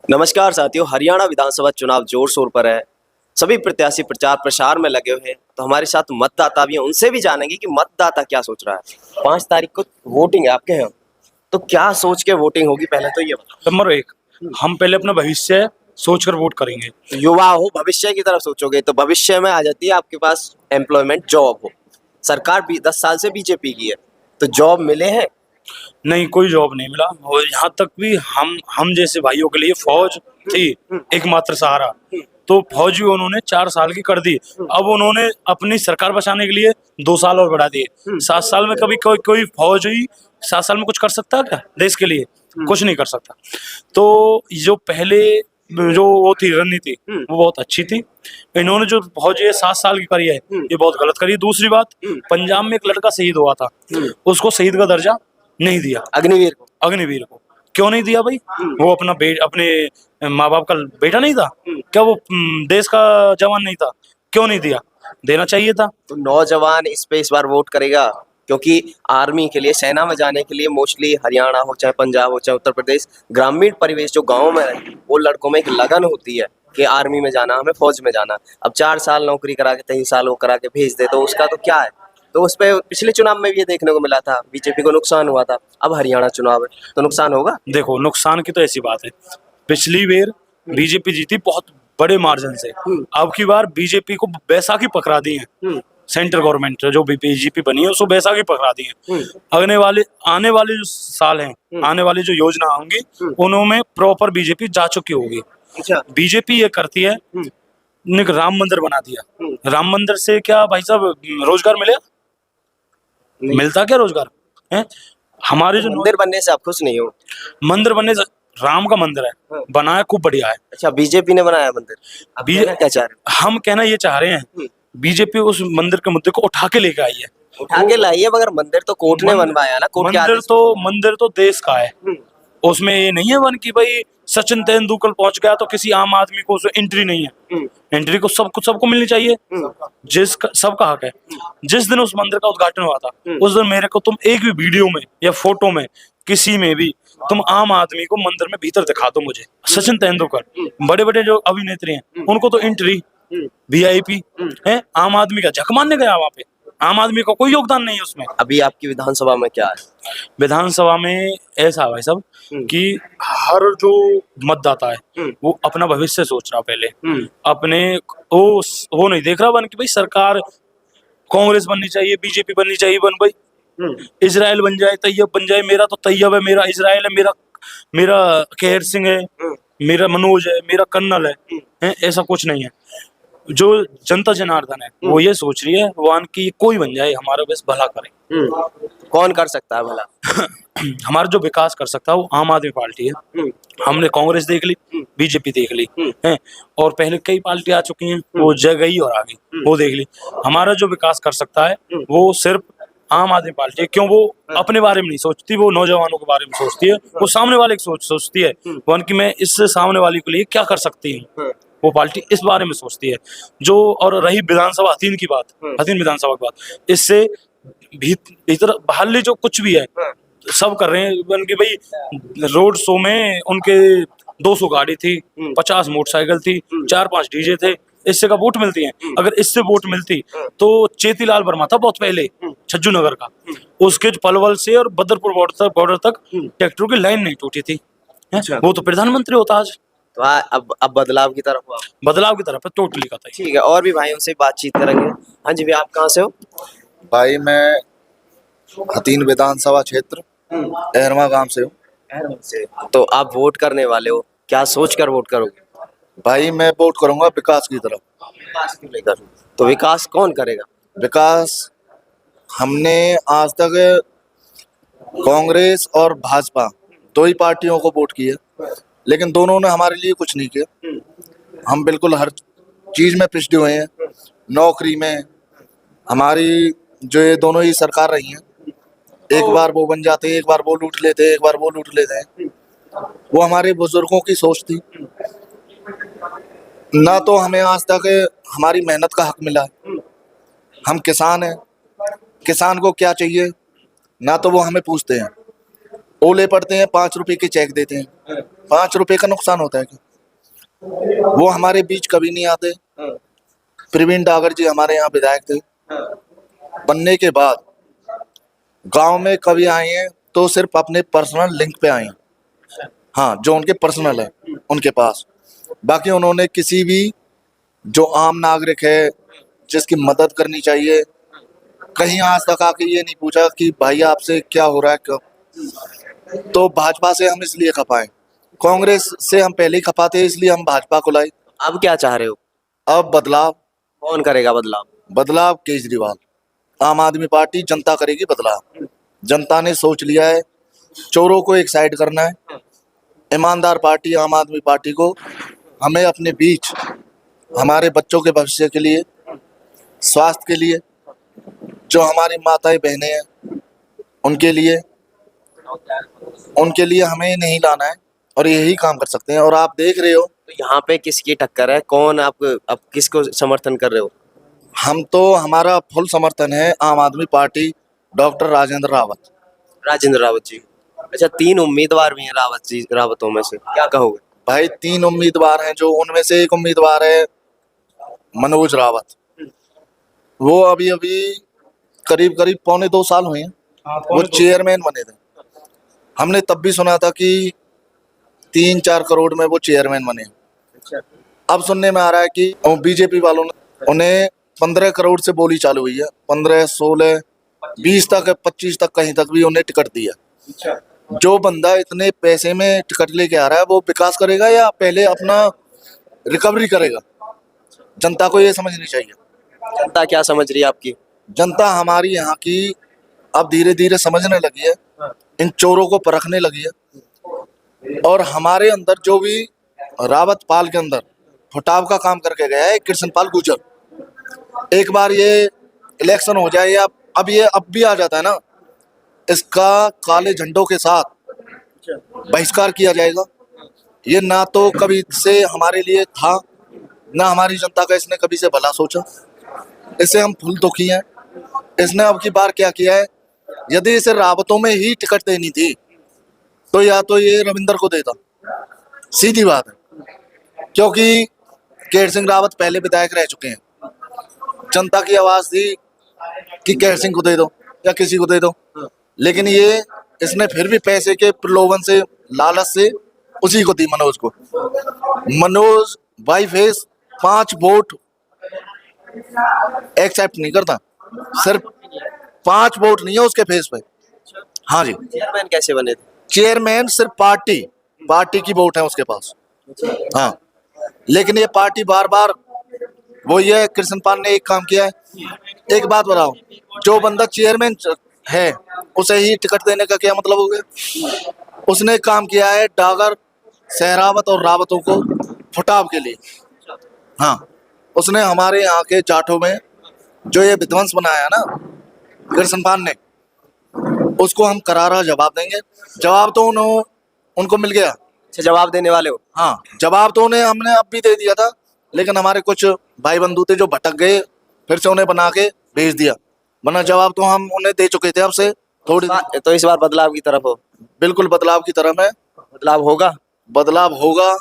नमस्कार साथियों, हरियाणा विधानसभा चुनाव जोर शोर पर है। सभी प्रत्याशी प्रचार प्रसार में लगे हुए हैं। तो हमारे साथ मतदाता भी हैं, उनसे भी जानेंगे कि मतदाता क्या सोच रहा है। 5 तारीख को वोटिंग है आपके यहाँ, तो क्या सोच के वोटिंग होगी, पहले तो ये बताओ। नंबर एक, हम पहले अपना भविष्य सोचकर वोट करेंगे। तो युवा हो, भविष्य की तरफ सोचोगे तो भविष्य में आ जाती है आपके पास एम्प्लॉयमेंट, जॉब हो। सरकार भी 10 साल से बीजेपी की है, तो जॉब मिले हैं? नहीं, कोई जॉब नहीं मिला। और यहाँ तक भी हम जैसे भाइयों के लिए फौज थी एकमात्र सहारा। तो फौज भी उन्होंने 4 साल की कर दी। अब उन्होंने अपनी सरकार बचाने के लिए 2 साल और बढ़ा दिए। 7 साल में कभी कोई फौज ही 7 साल में कुछ कर सकता है क्या देश के लिए? कुछ नहीं कर सकता। तो जो पहले जो वो थी रणनीति, वो बहुत अच्छी थी। इन्होंने जो फौज ये 7 साल की करी है, ये बहुत गलत करी है। दूसरी बात, पंजाब में एक लड़का शहीद हुआ था, उसको शहीद का दर्जा नहीं दिया। अग्निवीर को क्यों नहीं दिया भाई? वो अपने माँ बाप का बेटा नहीं था क्या? वो देश का जवान नहीं था? क्यों नहीं दिया? देना चाहिए था। तो नौजवान इस पे इस बार वोट करेगा, क्योंकि आर्मी के लिए, सेना में जाने के लिए मोस्टली हरियाणा हो चाहे पंजाब हो चाहे उत्तर प्रदेश, ग्रामीण परिवेश जो गाँव में है, वो लड़कों में एक लगन होती है कि आर्मी में जाना, हमें फौज में जाना। अब 4 साल नौकरी करा के 3 साल वो करा के भेज दे, तो उसका तो क्या है। तो उस पे पिछले चुनाव में भी ये देखने को मिला था, बीजेपी को नुकसान हुआ था। अब हरियाणा चुनाव है तो नुकसान होगा। देखो, नुकसान की तो ऐसी बात है, पिछली बार बीजेपी जीती बहुत बड़े मार्जिन से। अब की बार बीजेपी को बैसाखी पकड़ा दी है। सेंट्रल गवर्नमेंट जो भी बीजेपी बनी है उसको बैसाखी पकड़ा दी है। आने वाले जो साल हैं, आने वाली जो योजना होंगी, उनमें प्रॉपर बीजेपी जा चुकी होगी। अच्छा, बीजेपी ये करती है, एक राम मंदिर बना दिया। राम मंदिर से क्या भाई साहब रोजगार मिलेगा? मिलता क्या रोजगार है? हमारे जो मंदिर बनने से आप खुश नहीं हो? मंदिर बनने से, राम का मंदिर है, बनाया खूब बढ़िया है। अच्छा, बीजेपी ने बनाया मंदिर, आप कहना क्या चाह रहे हो? हम कहना ये चाह रहे हैं, बीजेपी उस मंदिर के मुद्दे को उठा के लेके आई है। उठा के लाई है, मगर मंदिर तो कोर्ट ने बनवाया ना, कोर्ट के आदेश मंदिर तो देश का है। उसमें ये नहीं है वन की भाई सचिन तेंदुलकर पहुंच गया तो किसी आम आदमी को उसमें एंट्री नहीं है। एंट्री को सबको मिलनी चाहिए, जिसका सबका हक है। जिस दिन उस मंदिर का उद्घाटन हुआ था, उस दिन मेरे को तुम एक भी वीडियो में या फोटो में, किसी में भी तुम आम आदमी को मंदिर में भीतर दिखा दो मुझे। सचिन तेंदुलकर, बड़े बड़े जो अभिनेत्री हैं, उनको तो एंट्री वीआईपी है। आम आदमी का झक मारने गया वहां पे, आम आदमी का कोई योगदान नहीं है उसमें। अभी आपकी विधानसभा में क्या है? विधानसभा में ऐसा है भाई साहब कि हर जो मतदाता है वो अपना भविष्य सोच रहा पहले। अपने वो नहीं देख रहा बन कि भाई सरकार कांग्रेस बननी चाहिए, बीजेपी बननी चाहिए, बन भाई इजराइल बन जाए, तैयब बन जाए। मेरा तो तैयब है, मेरा इजराइल है, मेरा मेरा केहर सिंह है, मेरा मनोज है, मेरा कर्नल है, ऐसा कुछ नहीं है। जो जनता जनार्दन है वो ये सोच रही है वान की कोई बन जाए, हमारा बस भला करे। कौन कर सकता है भला? हमारा जो विकास कर सकता है वो आम आदमी पार्टी है। हमने कांग्रेस देख ली, बीजेपी देख ली है, और पहले कई पार्टी आ चुकी हैं, वो जग गई और आ गई, वो देख ली। हमारा जो विकास कर सकता है वो सिर्फ आम आदमी पार्टी है। क्यों? वो अपने बारे में नहीं सोचती, वो नौजवानों के बारे में सोचती है, वो सामने वाले की सोचती है वन की मैं इस सामने वाले के लिए क्या कर सकती हूँ। वो पार्टी इस बारे में सोचती है। जो और रही विधानसभा हसीन की बात, हसीन विधानसभा की बात, इससे भीतर बाहर जो कुछ भी है सब कर रहे हैं बल्कि भाई। रोड शो में उनके 200 गाड़ी थी, 50 मोटरसाइकिल थी, 4-5 डीजे थे। इससे का वोट मिलती है? अगर इससे वोट मिलती तो चेतीलाल वर्मा था बहुत पहले, छज्जू नगर का, उसके पलवल से और बदरपुर बॉर्डर तक ट्रैक्टरों की लाइन नहीं टूटी थी। वो तो प्रधानमंत्री होता आज। तो अब बदलाव की तरफ हुआ, बदलाव की तरफ है, टोटली का। ठीक है, और भी भाइयों से बातचीत करेंगे। हाँ जी भैया, आप कहाँ से हो? भाई मैं हतीन विधानसभा क्षेत्र एहरमा गांव से हूँ। तो आप वोट करने वाले हो, क्या सोचकर वोट करोगे? भाई मैं वोट करूंगा विकास की तरफ। विकास क्यों लेकर? तो विकास कौन करेगा? विकास हमने आज तक कांग्रेस और भाजपा दो ही पार्टियों को वोट किया, लेकिन दोनों ने हमारे लिए कुछ नहीं किया। हम बिल्कुल हर चीज में पिछड़े हुए हैं। नौकरी में हमारी जो ये दोनों ही सरकार रही हैं, एक बार वो बन जाते, एक बार वो लूट लेते, एक बार वो लूट लेते हैं। वो हमारे बुजुर्गों की सोच थी ना, तो हमें आज तक हमारी मेहनत का हक मिला है। हम किसान हैं, किसान को क्या चाहिए ना तो वो हमें पूछते हैं। ओले पड़ते हैं, 5 रुपए के चेक देते हैं। 5 रुपए का नुकसान होता है क्या? वो हमारे बीच कभी नहीं आते। प्रवीण डागर जी हमारे यहाँ विधायक थे, बनने के बाद गांव में कभी आए हैं तो सिर्फ अपने पर्सनल लिंक पे आए हैं। हाँ, जो उनके पर्सनल है उनके पास। बाकी उन्होंने किसी भी जो आम नागरिक है जिसकी मदद करनी चाहिए, कहीं आज तक आके ये नहीं पूछा कि भाई आपसे क्या हो रहा है क्यों। तो भाजपा से हम इसलिए खपाए, कांग्रेस से हम पहले ही खपाते, इसलिए हम भाजपा को लाए। अब क्या चाह रहे हो? अब बदलाव, कौन करेगा बदलाव? बदलाव केजरीवाल, आम आदमी पार्टी, जनता करेगी बदलाव। जनता ने सोच लिया है, चोरों को एक साइड करना है। ईमानदार पार्टी आम आदमी पार्टी को हमें अपने बीच, हमारे बच्चों के भविष्य के लिए, स्वास्थ्य के लिए, जो हमारी माताएं बहनें हैं उनके लिए हमें नहीं लाना है और यही काम कर सकते हैं। और आप देख रहे हो, तो यहाँ पे किसकी टक्कर है? कौन आप किसको समर्थन कर रहे हो? हम तो, हमारा फुल समर्थन है आम आदमी पार्टी, डॉक्टर राजेंद्र रावत। राजेंद्र रावत जी। अच्छा, 3 उम्मीदवार भी हैं रावतों में से, क्या कहोगे? भाई 3 उम्मीदवार हैं, जो उनमें से एक उम्मीदवार है मनोज रावत। वो अभी अभी करीब करीब 1.25 साल हुए हैं, वो चेयरमैन बने थे। हमने तब भी सुना था कि 3-4 करोड़ में वो चेयरमैन बने। अब सुनने में आ रहा है कि बीजेपी वालों ने उन्हें 15 करोड़ से बोली चालू हुई है, 15, 16, 20 तक, 25 तक, कहीं तक भी उन्हें टिकट दिया। जो बंदा इतने पैसे में टिकट लेके आ रहा है, वो विकास करेगा या पहले अपना रिकवरी करेगा? जनता को ये समझनी चाहिए। जनता क्या समझ रही है आपकी? जनता हमारी यहाँ की अब धीरे धीरे समझने लगी है, इन चोरों को परखने लगी है। और हमारे अंदर जो भी रावत पाल के अंदर फुटाव का काम करके गया है कृष्णपाल गुर्जर, एक बार ये इलेक्शन हो जाए या अब भी आ जाता है ना, इसका काले झंडों के साथ बहिष्कार किया जाएगा। ये ना तो कभी से हमारे लिए था, ना हमारी जनता का इसने कभी से भला सोचा। इससे हम फुल दुखी हैं। इसने अब की बार क्या किया है, यदि इसे रावतों में ही टिकट देनी थी तो या तो ये रविंदर को देता, सीधी बात है। क्योंकि केर सिंह रावत पहले विधायक रह चुके हैं। जनता की आवाज थी कि केर सिंह को दे दो या किसी को दे दो, लेकिन ये इसने फिर भी पैसे के प्रलोभन से, लालच से उसी को दी, मनोज को। मनोज बाई फेस 5 वोट एक्सेप्ट नहीं करता, सिर्फ 5 वोट नहीं है उसके फेस पे। हाँ जी, चेयरमैन कैसे बने थे? चेयरमैन सिर्फ पार्टी की वोट है उसके पास। हाँ, लेकिन ये पार्टी बार बार, वो ये कृष्णपाल ने एक काम किया है। एक बात बताओ, जो बंदा चेयरमैन है उसे ही टिकट देने का क्या मतलब हो गया? उसने काम किया है डागर, सहरावत और रावतों को फुटाव के लिए। हाँ, उसने हमारे यहाँ के जाटों में जो ये विध्वंस बनाया ना कृष्णपाल ने, उसको हम करारा जवाब देंगे। जवाब तो उनको मिल गया। अच्छा, जवाब देने वाले हो? हाँ, जवाब तो हमने अब भी दे दिया था, लेकिन हमारे कुछ भाई बंधु थे जो भटक गए, फिर से उन्हें बना के भेज दिया, वरना जवाब तो हम उन्हें दे चुके थे। अब से थोड़ी, तो इस बार बदलाव की तरफ हो? बिल्कुल बदलाव की तरफ है। बदलाव होगा? बदलाव होगा।